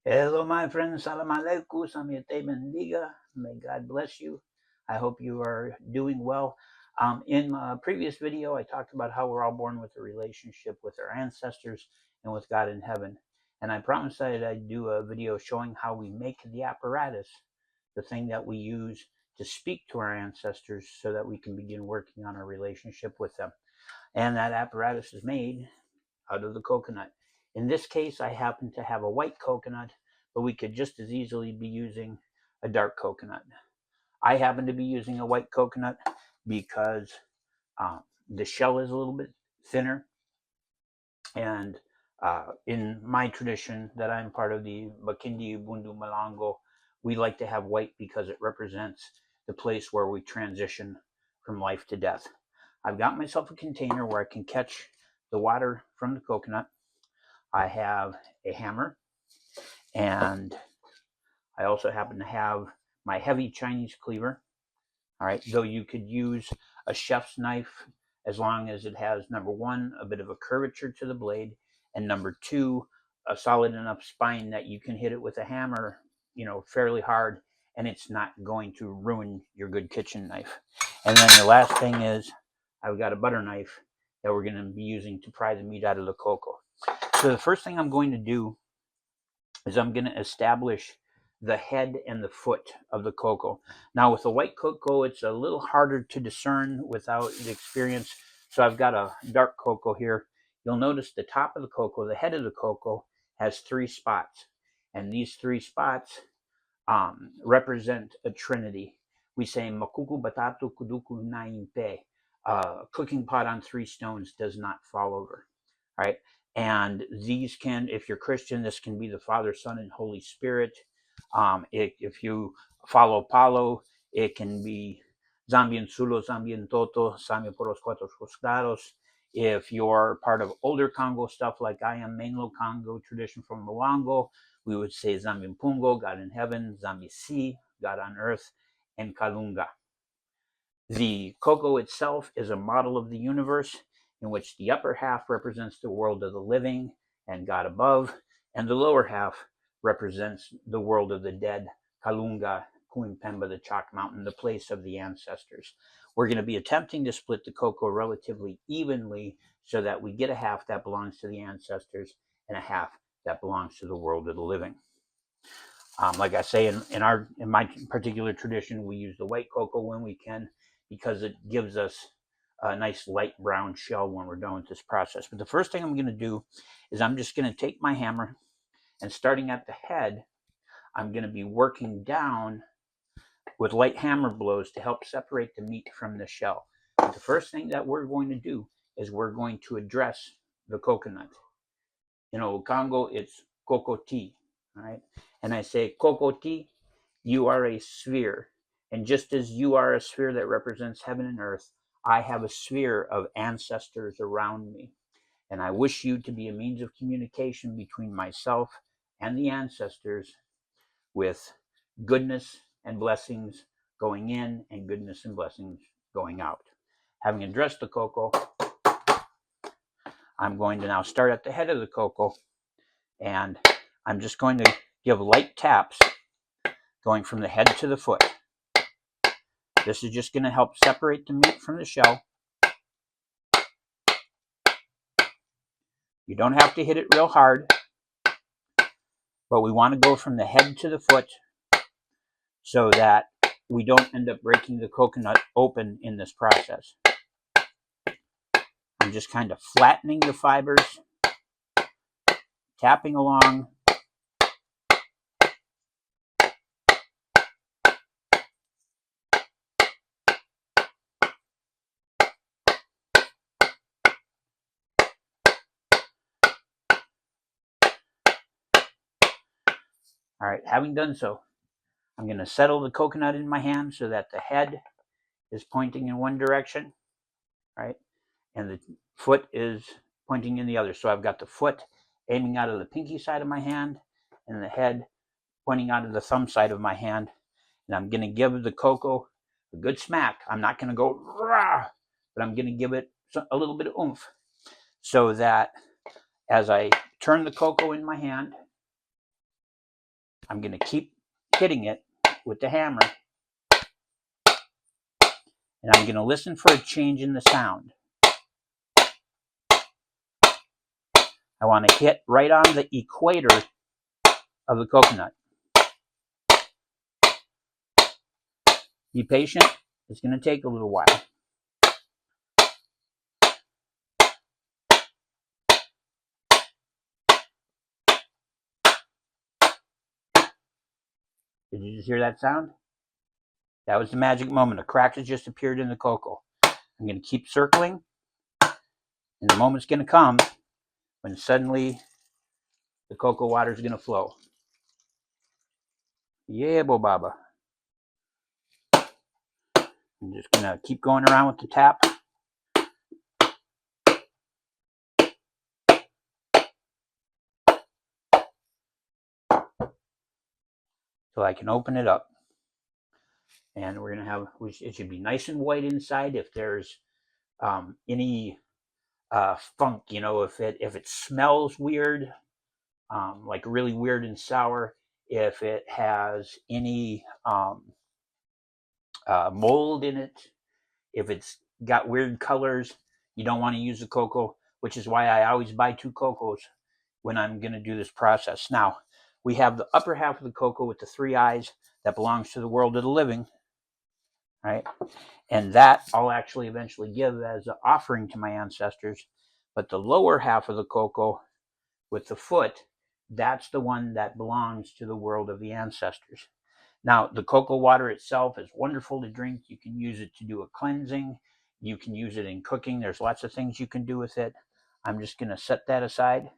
Hello, my friends. Salam alaikum. Samia te bendiga. May God bless you. I hope you are doing well. In my previous video, I talked about how we're all born with a relationship with our ancestors and with God in heaven. And I promised that I'd do a video showing how we make the apparatus, the thing that we use to speak to our ancestors so that we can begin working on our relationship with them. And that apparatus is made out of the coconut. In this case, I happen to have a white coconut, but we could just as easily be using a dark coconut. I happen to be using a white coconut because the shell is a little bit thinner. And in my tradition that I'm part of, the Bakindi Bundu Malongo, we like to have white because it represents the place where we transition from life to death. I've got myself a container where I can catch the water from the coconut. I have a hammer, and I also happen to have my heavy Chinese cleaver. All right, though you could use a chef's knife as long as it has, number one, a bit of a curvature to the blade, and number two, a solid enough spine that you can hit it with a hammer, fairly hard, and it's not going to ruin your good kitchen knife. And then the last thing is I've got a butter knife that we're going to be using to pry the meat out of the cocoa. So the first thing I'm going to do is I'm going to establish the head and the foot of the cocoa. Now with the white cocoa, it's a little harder to discern without the experience. So I've got a dark cocoa here. You'll notice the top of the cocoa, the head of the cocoa, has 3 spots. And these 3 spots represent a trinity. We say, Makuku batatu kuduku naimpe. Cooking pot on 3 stones does not fall over. All right. And these can, if you're Christian, this can be the Father, Son, and Holy Spirit. If you follow Palo, it can be Zambien Sulo, Zambien Toto, Sami por los Cuatro Costados. If you're part of older Congo stuff like I am, Mainlo Congo tradition from Luango, we would say Zambien Pungo, God in heaven, Zambi Si, God on earth, and Kalunga. The cocoa itself is a model of the universe in which the upper half represents the world of the living and God above, and the lower half represents the world of the dead, Kalunga, Kuimpemba, the Chalk Mountain, the place of the ancestors. We're going to be attempting to split the cocoa relatively evenly so that we get a half that belongs to the ancestors and a half that belongs to the world of the living. Like I say, in my particular tradition, we use the white cocoa when we can because it gives us a nice light brown shell when we're done with this process. But the first thing I'm going to do is I'm just going to take my hammer, and starting at the head, I'm going to be working down with light hammer blows to help separate the meat from the shell. But the first thing that we're going to do is we're going to address the coconut. In Congo, it's kokoti, all right? And I say, kokoti, you are a sphere. And just as you are a sphere that represents heaven and earth, I have a sphere of ancestors around me. And I wish you to be a means of communication between myself and the ancestors, with goodness and blessings going in and goodness and blessings going out. Having addressed the cocoa, I'm going to now start at the head of the cocoa, and I'm just going to give light taps going from the head to the foot. This is just going to help separate the meat from the shell. You don't have to hit it real hard, but we want to go from the head to the foot so that we don't end up breaking the coconut open in this process. I'm just kind of flattening the fibers, tapping along. All right, having done so, I'm going to settle the coconut in my hand so that the head is pointing in one direction, right? And the foot is pointing in the other. So I've got the foot aiming out of the pinky side of my hand and the head pointing out of the thumb side of my hand. And I'm going to give the cocoa a good smack. I'm not going to go rah, but I'm going to give it a little bit of oomph so that as I turn the cocoa in my hand, I'm going to keep hitting it with the hammer, and I'm going to listen for a change in the sound. I want to hit right on the equator of the coconut. Be patient. It's going to take a little while. Did you just hear that sound? That was the magic moment. A crack has just appeared in the cocoa. I'm going to keep circling, and the moment's going to come when suddenly the cocoa water is going to flow. Yeah, Bobaba. I'm just going to keep going around with the tap. So I can open it up. And we're going to have, it should be nice and white inside. If there's any funk, you know, if it smells weird, like really weird and sour, if it has any mold in it, if it's got weird colors, you don't want to use the cocoa, which is why I always buy 2 cocos when I'm going to do this process. Now, we have the upper half of the cocoa with the 3 eyes that belongs to the world of the living, right? And that I'll actually eventually give as an offering to my ancestors. But the lower half of the cocoa with the foot, that's the one that belongs to the world of the ancestors. Now, the cocoa water itself is wonderful to drink. You can use it to do a cleansing. You can use it in cooking. There's lots of things you can do with it. I'm just going to set that aside.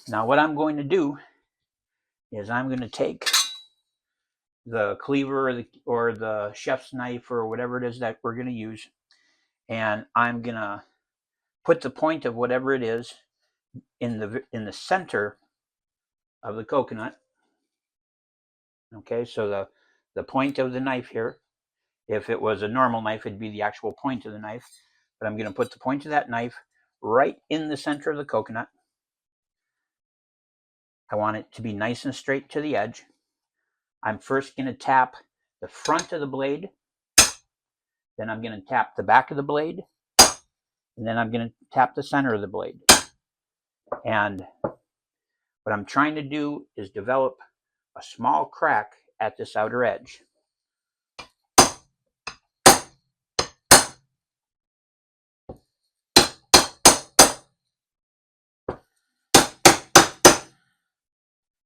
Now, what I'm going to do is I'm going to take the cleaver or the chef's knife or whatever it is that we're going to use, and I'm going to put the point of whatever it is in the center of the coconut. Okay, so the point of the knife here, if it was a normal knife, it'd be the actual point of the knife. But I'm going to put the point of that knife right in the center of the coconut. I want it to be nice and straight to the edge. I'm first going to tap the front of the blade. Then I'm going to tap the back of the blade. And then I'm going to tap the center of the blade. And what I'm trying to do is develop a small crack at this outer edge.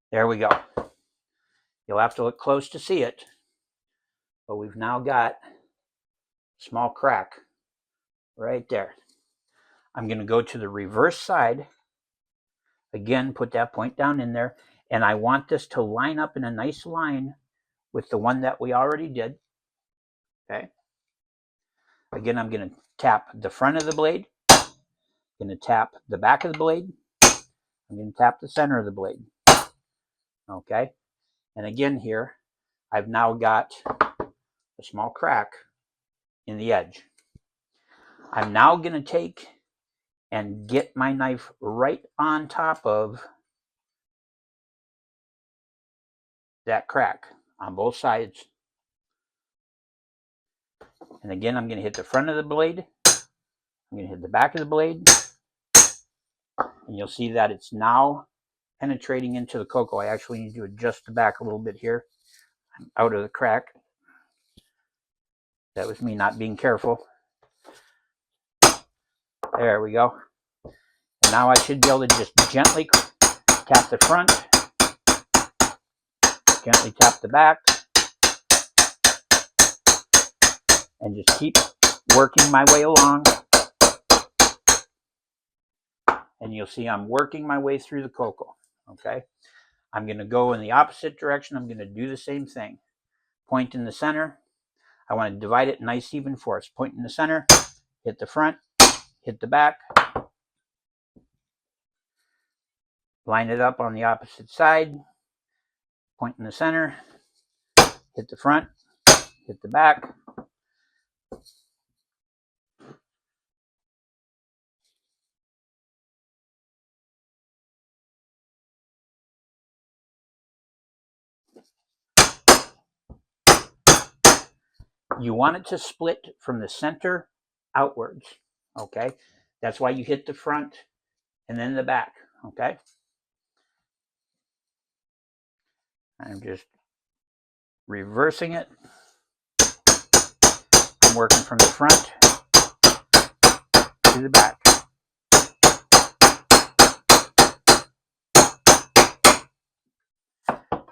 There we go. You'll have to look close to see it, but we've now got a small crack right there. I'm going to go to the reverse side. Again, put that point down in there, and I want this to line up in a nice line with the one that we already did. Okay. Again, I'm going to tap the front of the blade. I'm going to tap the back of the blade. I'm going to tap the center of the blade. Okay. And again here, I've now got a small crack in the edge. I'm now going to take and get my knife right on top of that crack on both sides. And again, I'm going to hit the front of the blade. I'm going to hit the back of the blade. And you'll see that it's now penetrating into the cocoa. I actually need to adjust the back a little bit here. I'm out of the crack. That was me not being careful. There we go. And now I should be able to just gently tap the front, gently tap the back, and just keep working my way along. And you'll see I'm working my way through the cocoa. Okay. I'm going to go in the opposite direction. I'm going to do the same thing. Point in the center. I want to divide it nice even force. Point in the center, hit the front, hit the back, line it up on the opposite side, point in the center, hit the front, hit the back, You want it to split from the center outwards, okay? That's why you hit the front and then the back, okay? I'm just reversing it. I'm working from the front to the back.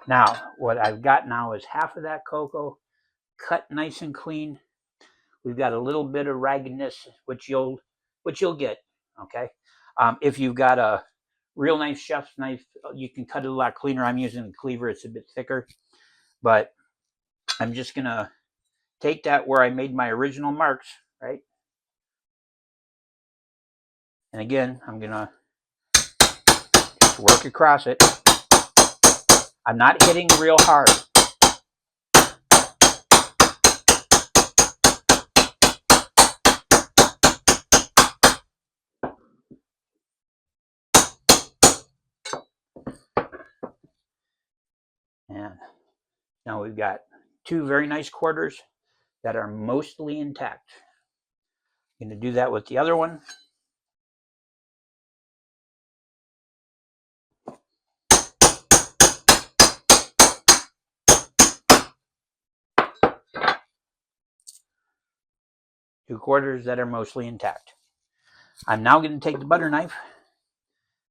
Now, what I've got now is half of that cocoa cut nice and clean. We've got a little bit of raggedness, which you'll get, okay? If you've got a real nice chef's knife, you can cut it a lot cleaner. I'm using a cleaver, it's a bit thicker, but I'm just gonna take that where I made my original marks, right? And again, I'm gonna just work across it. I'm not hitting real hard. And now we've got two very nice quarters that are mostly intact. I'm going to do that with the other one. Two quarters that are mostly intact. I'm now going to take the butter knife,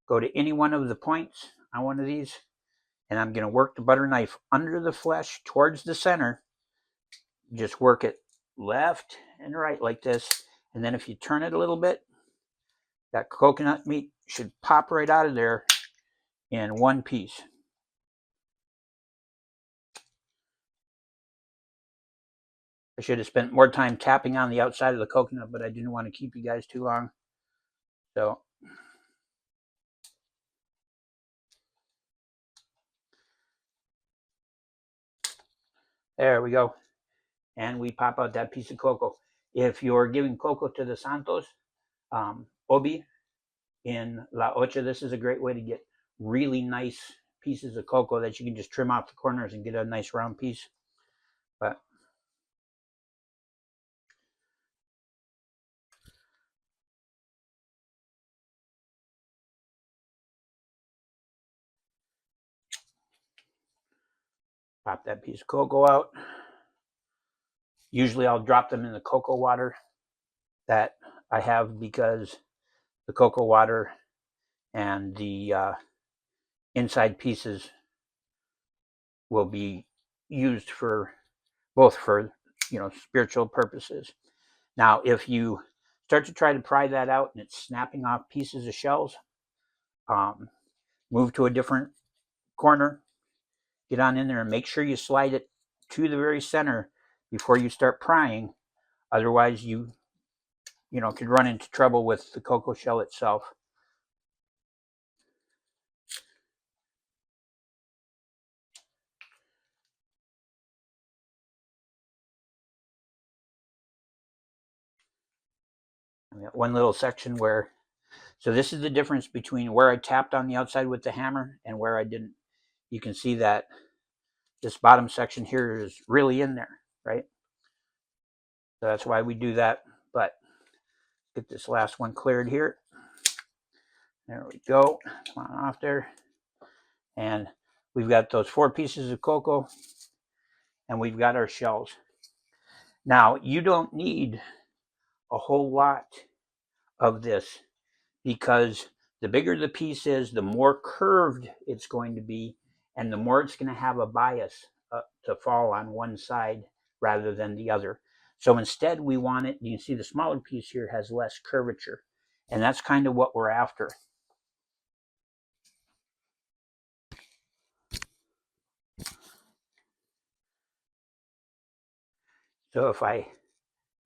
go to any one of the points on one of these, and I'm going to work the butter knife under the flesh towards the center. Just work it left and right like this. And then if you turn it a little bit, that coconut meat should pop right out of there in one piece. I should have spent more time tapping on the outside of the coconut, but I didn't want to keep you guys too long. So there we go. And we pop out that piece of cocoa. If you're giving cocoa to the Santos, Obi in La Ocha, this is a great way to get really nice pieces of cocoa that you can just trim off the corners and get a nice round piece. But pop that piece of cocoa out. Usually I'll drop them in the cocoa water that I have, because the cocoa water and the inside pieces will be used for both for spiritual purposes. Now, if you start to try to pry that out and it's snapping off pieces of shells, move to a different corner, get on in there and make sure you slide it to the very center before you start prying. Otherwise, you could run into trouble with the cocoa shell itself. I got one little section where, so this is the difference between where I tapped on the outside with the hammer and where I didn't. You can see that this bottom section here is really in there, right? So that's why we do that. But get this last one cleared here. There we go. Come on off there. And we've got those 4 pieces of cocoa, and we've got our shells. Now, you don't need a whole lot of this, because the bigger the piece is, the more curved it's going to be, and the more it's going to have a bias to fall on one side rather than the other. So instead, we want it, you can see the smaller piece here has less curvature, and that's kind of what we're after. So if I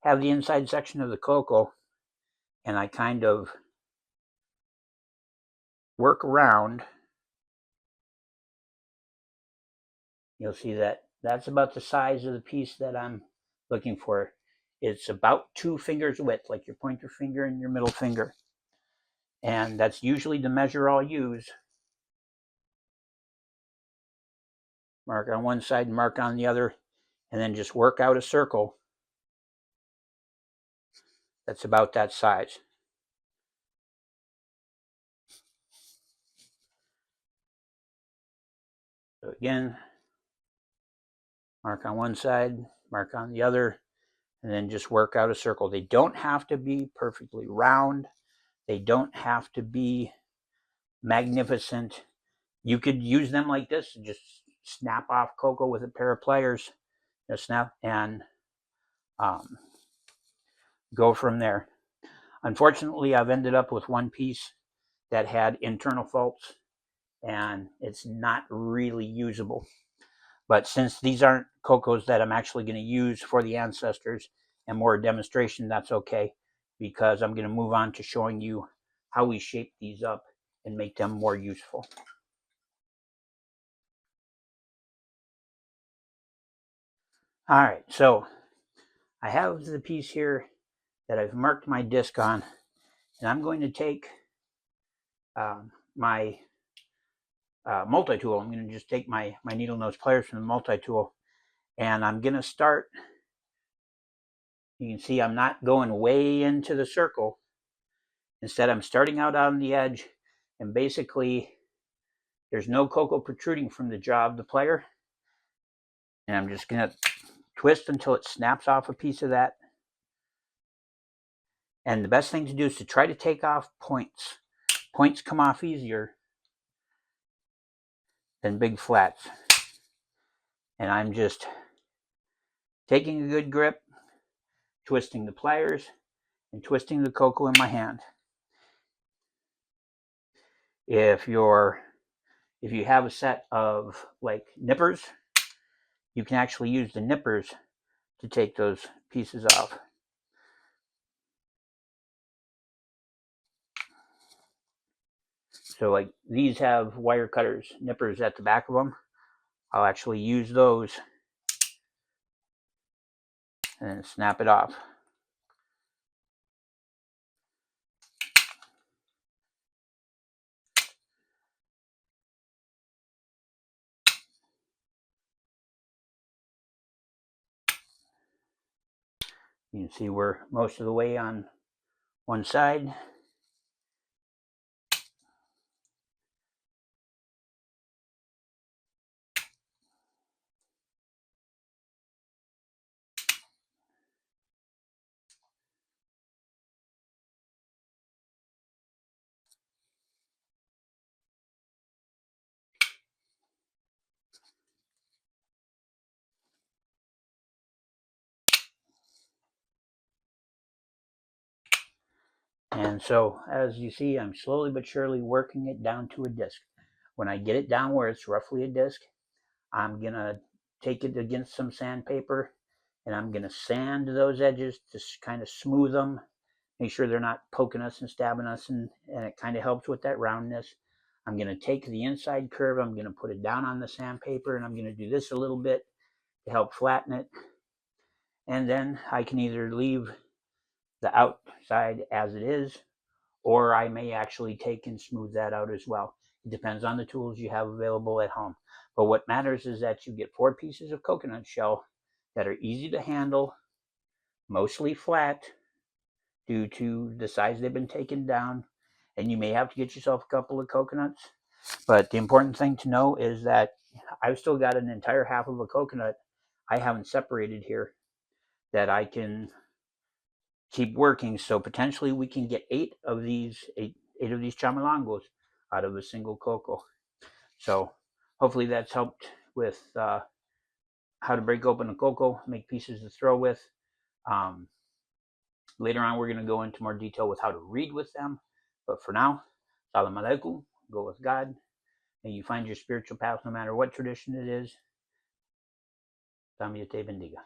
have the inside section of the cocoa and I kind of work around, you'll see that that's about the size of the piece that I'm looking for. It's about 2 fingers width, like your pointer finger and your middle finger. And that's usually the measure I'll use. Mark on one side, mark on the other, and then just work out a circle that's about that size. So again, mark on one side, mark on the other, and then just work out a circle. They don't have to be perfectly round. They don't have to be magnificent. You could use them like this and just snap off cocoa with a pair of pliers, just snap, and go from there. Unfortunately, I've ended up with one piece that had internal faults, and it's not really usable. But since these aren't cocos that I'm actually going to use for the ancestors and more a demonstration, that's okay, because I'm going to move on to showing you how we shape these up and make them more useful. All right, so I have the piece here that I've marked my disc on, and I'm going to take my multi-tool. I'm going to just take my needle nose pliers from the multi-tool, and I'm going to start. You can see I'm not going way into the circle. Instead, I'm starting out on the edge, and basically there's no cocoa protruding from the jaw of the plier. And I'm just going to twist until it snaps off a piece of that. And the best thing to do is to try to take off points. Points come off easier than big flats. And I'm just taking a good grip, twisting the pliers, and twisting the cocoa in my hand. If you have a set of like nippers, you can actually use the nippers to take those pieces off. So like these have wire cutters, nippers at the back of them. I'll actually use those and snap it off. You can see we're most of the way on one side. And so as you see, I'm slowly but surely working it down to a disc. When I get it down where it's roughly a disc, I'm going to take it against some sandpaper, and I'm going to sand those edges to kind of smooth them, make sure they're not poking us and stabbing us, and it kind of helps with that roundness. I'm going to take the inside curve, I'm going to put it down on the sandpaper, and I'm going to do this a little bit to help flatten it. And then I can either leave the outside as it is, or I may actually take and smooth that out as well. It depends on the tools you have available at home. But what matters is that you get 4 pieces of coconut shell that are easy to handle, mostly flat due to the size they've been taken down, and you may have to get yourself a couple of coconuts. But the important thing to know is that I've still got an entire half of a coconut I haven't separated here that I can keep working. So potentially we can get eight of these chamalongos out of a single cocoa. So hopefully that's helped with how to break open a cocoa, make pieces to throw with. Later on, we're going to go into more detail with how to read with them. But for now, salam alaikum, go with God. May you find your spiritual path no matter what tradition it is. Tamiyate bendiga.